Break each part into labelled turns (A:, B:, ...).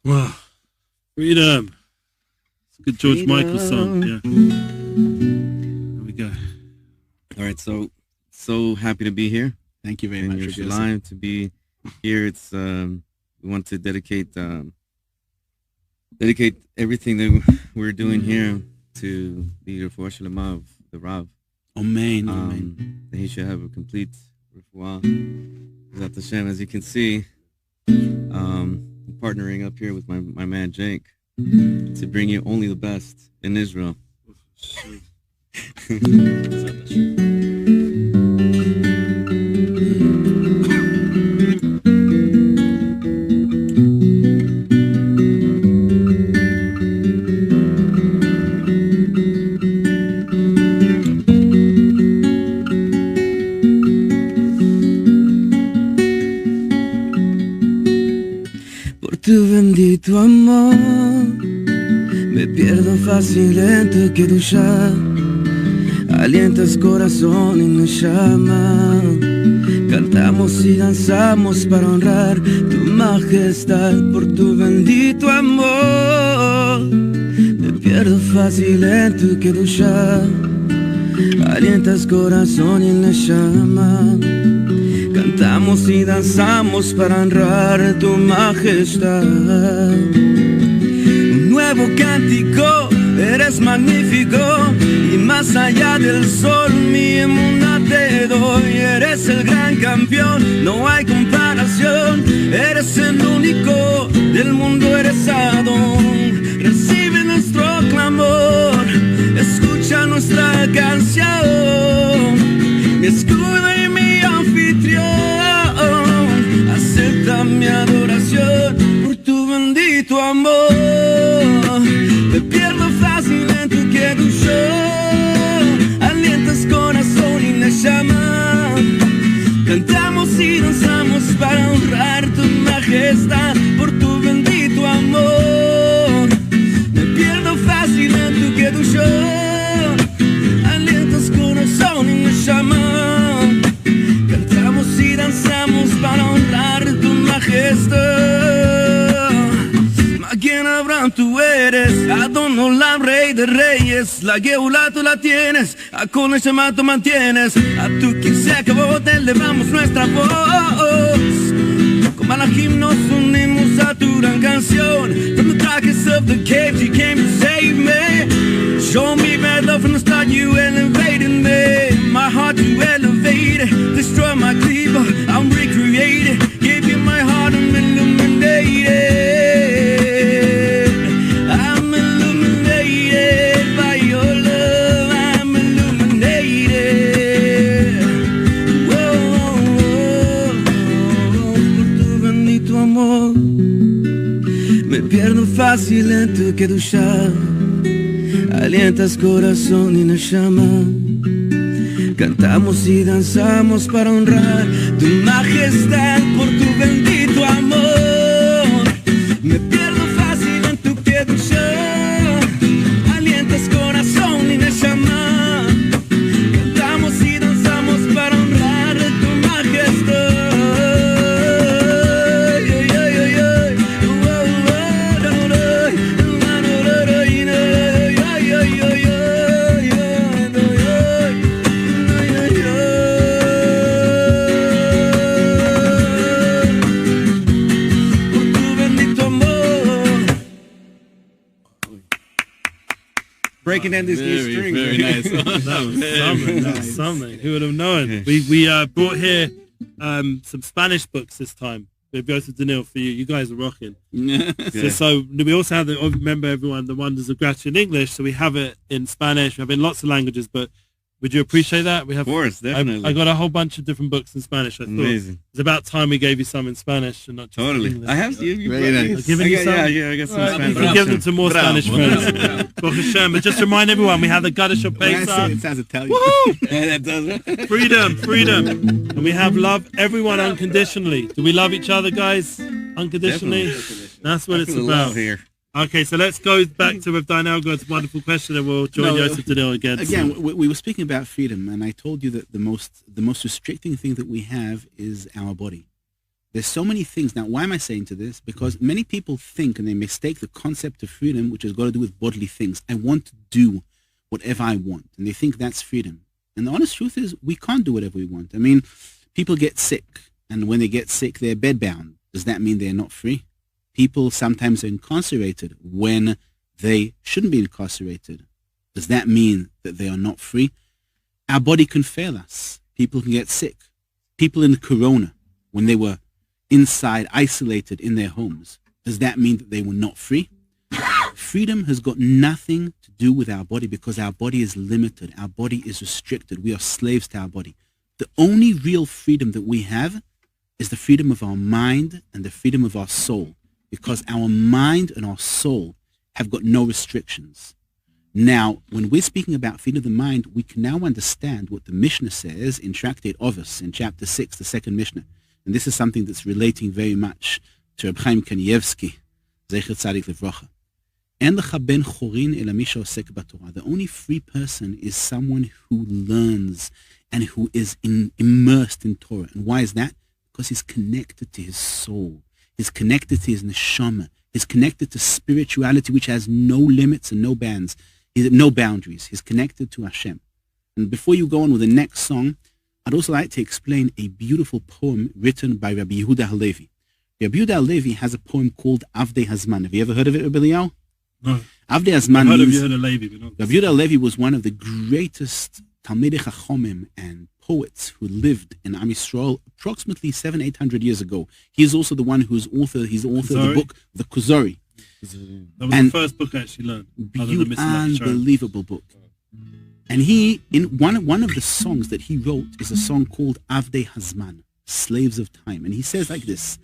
A: Wow. Freedom. It's a good George Michael song. Yeah. There we go.
B: All right. So happy to be here.
C: Thank you very much.
B: Live to be here. It's we want to dedicate everything that we're doing here to the Refuah Shleima of the Rav.
C: Amen.
B: That he should have a complete refuah. Hashem, as you can see, partnering up here with my man Jake to bring you only the best in Israel.
D: Tu bendito amor, me pierdo fácil en tu kedusha. Alientas corazón y me llama. Cantamos y danzamos para honrar tu majestad. Por tu bendito amor, me pierdo fácil en tu kedusha. Alientas corazón y me llama. Cantamos y danzamos para honrar tu majestad. Un nuevo cántico, eres magnífico. Y más allá del sol, mi Emuna te doy. Eres el gran campeón, no hay comparación. Eres el único, del mundo eres Adón. Recibe nuestro clamor, escucha nuestra canción. Mi escudo y mi anfitrión, acepta mi adoración por tu bendito amor. Me pierdo fácil en tu kedusha, alientas corazón y me llama. Cantamos y danzamos para honrar tu majestad por tu bendito amor. Me pierdo fácil en tu kedusha, alientas corazón y me llama. Cantamos y danzamos para honrar tu majestad. Magen Abraham tú eres, Adon Olam, rey de reyes. La Gedale tú la tienes, a con el Shema tú mantienes. A tu quien se acabó te elevamos nuestra voz. Con Malachim nos unimos a tu gran canción. From the darkest of the caves you came to save me. Show me bad love from the start, you elevated me. My heart you elevated, destroy my cleaver, I'm recreated. Give you my heart, I'm illuminated. I'm illuminated by your love, I'm illuminated. Whoa, por tu bendito amor, me pierdo fácil en tu kedusha. Alientas corazón y nos llama. Cantamos y danzamos para honrar tu majestad por tu bendito amor. Me pierdo fácil en tu kedusha, alientas corazón y nos llama. Cantamos y danzamos para honrar tu majestad.
B: Breaking in this new string.
C: Very nice.
A: That was something. Who would have known? We brought here some Spanish books this time. With Yosef Daniel for you. You guys are rocking. So we also have remember everyone, the Wonders of Gratitude in English. So we have it in Spanish. We have it in lots of languages, but would you appreciate that? We have,
B: of course, definitely.
A: I got a whole bunch of different books in Spanish. I thought
B: amazing.
A: It's about time we gave you some in Spanish and not just
B: totally.
A: English.
B: I have you.
C: Very nice.
A: I've given you some.
B: Yeah, I got some Spanish.
A: You can give them to more Spanish friends. But Hashem, but just remind everyone, we have the Gaddish of Pesach.
C: It sounds Italian.
B: Yeah, that does.
A: Freedom. And we have love everyone unconditionally. Do we love each other, guys? Unconditionally?
B: Definitely.
A: That's what it's about.
B: Here.
A: Okay, so let's go back to Rav Dayan Elgrod's wonderful question, and we'll join Yosef Daniel again.
C: Again, we were speaking about freedom, and I told you that the most restricting thing that we have is our body. There's so many things. Now, why am I saying to this? Because many people think and they mistake the concept of freedom, which has got to do with bodily things. I want to do whatever I want. And they think that's freedom. And the honest truth is we can't do whatever we want. I mean, people get sick. And when they get sick, they're bedbound. Does that mean they're not free? People sometimes are incarcerated when they shouldn't be incarcerated. Does that mean that they are not free? Our body can fail us. People can get sick. People in the corona, when they were inside, isolated in their homes, does that mean that they were not free? Freedom has got nothing to do with our body because our body is limited. Our body is restricted. We are slaves to our body. The only real freedom that we have is the freedom of our mind and the freedom of our soul, because our mind and our soul have got no restrictions. Now, when we're speaking about freedom of the mind, we can now understand what the Mishnah says in Tractate Ovis, in chapter 6, the second Mishnah. And this is something that's relating very much to Reb Chaim Kanievsky, Zecher Tzadik Livrocha. The only free person is someone who learns and who is immersed in Torah. And why is that? Because he's connected to his soul. He's connected to his neshama. He's connected to spirituality, which has no limits and no boundaries. He's connected to Hashem. And before you go on with the next song, I'd also like to explain a beautiful poem written by Rabbi Yehuda Halevi. Rabbi Yehuda Halevi has a poem called Avdei Hazman. Have you ever heard of it, Rabbi Eliyahu?
A: No.
C: Avdei Hazman means...
A: Rabbi
C: Yehuda Halevi was one of the greatest Talmidei Chachomim and poets who lived in Am Yisrael approximately 700-800 years ago. He is also the one who's author of the book, the Kuzari.
A: That was the first book I actually learned.
C: Unbelievable book. And he, in one of the songs that he wrote is a song called Avdei Hazman, Slaves of Time. And he says like this,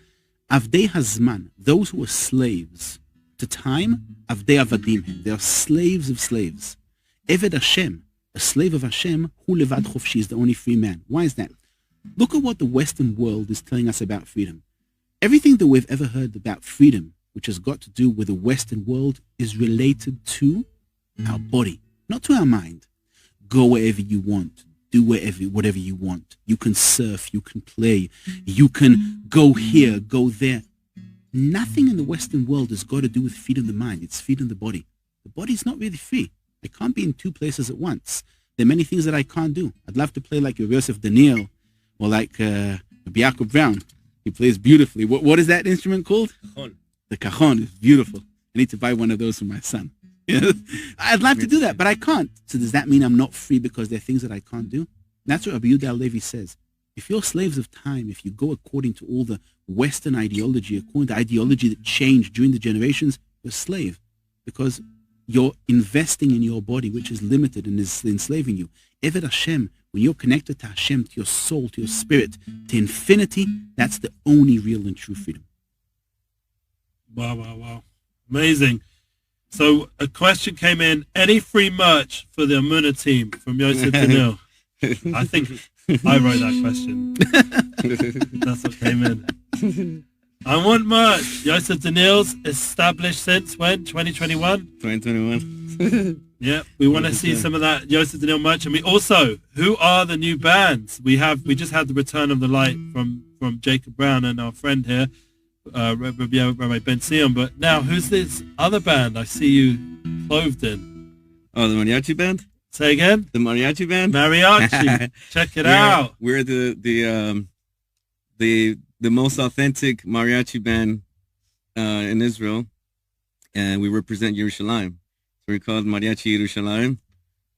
C: Avdei Hazman, those who are slaves to time, Avdei Avadim, they are slaves of slaves. Eved Hashem, a slave of Hashem, Hu Levad Chofshi, is the only free man. Why is that? Look at what the Western world is telling us about freedom. Everything that we've ever heard about freedom, which has got to do with the Western world, is related to our body, not to our mind. Go wherever you want, do whatever you want. You can surf, you can play, you can go here, go there. Nothing in the Western world has got to do with freedom of the mind. It's freedom of the body. The body's not really free. I can't be in two places at once. There are many things that I can't do. I'd love to play like Yosef Daniel or like Yaakov Brown. He plays beautifully. What is that instrument called?
B: Cajon.
C: The cajon is beautiful. I need to buy one of those for my son. I'd like to do that, but I can't. So does that mean I'm not free because there are things that I can't do? That's what Rabbi Yehuda Halevi says. If you're slaves of time, if you go according to all the Western ideology, according to ideology that changed during the generations, you're a slave because you're investing in your body, which is limited and is enslaving you. Eved Hashem, when you're connected to Hashem, to your soul, to your spirit, to infinity, that's the only real and true freedom.
A: Wow. Amazing. So a question came in, any free merch for the Emuna team from Yosef Daniel? I think I wrote that question. That's what came in. I want merch. Yosef Daniel's established since when? 2021?
B: 2021.
A: Yeah, we want to see some of that Yosef Daniel merch. And we also, who are the new bands? We just had the Return of the Light from Jacob Brown and our friend here, Rabbi Ben Sion. But now, who's this other band I see you clothed in?
B: Oh, the Mariachi band?
A: Say again?
B: The Mariachi band?
A: Mariachi. Check it out.
B: We're the most authentic mariachi band in Israel, and we represent Yerushalayim. So we're called Mariachi Yerushalayim,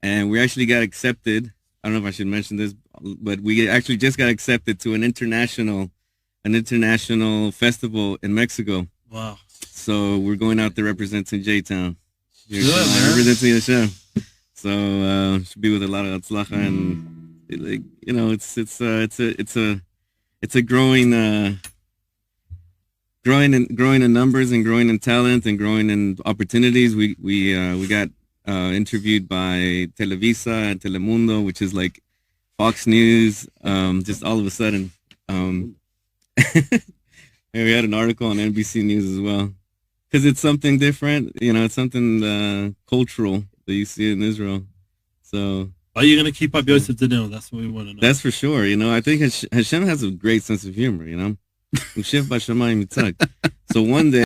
B: and we actually got accepted. I don't know if I should mention this, but we actually just got accepted to an international festival in Mexico.
A: Wow!
B: So we're going out there representing J-Town, representing Hashem. So should be with a lot of atzlacha, and it's a growing in numbers and growing in talent and growing in opportunities. We got interviewed by Televisa and Telemundo, which is like Fox News. Just all of a sudden, and we had an article on NBC News as well, because it's something different. It's something cultural that you see in Israel. So.
A: Are you going to keep up Yosef Daniel? That's what we want to know.
B: That's for sure. I think Hashem has a great sense of humor, Ushef Bashamayim Yitzhak. So one day,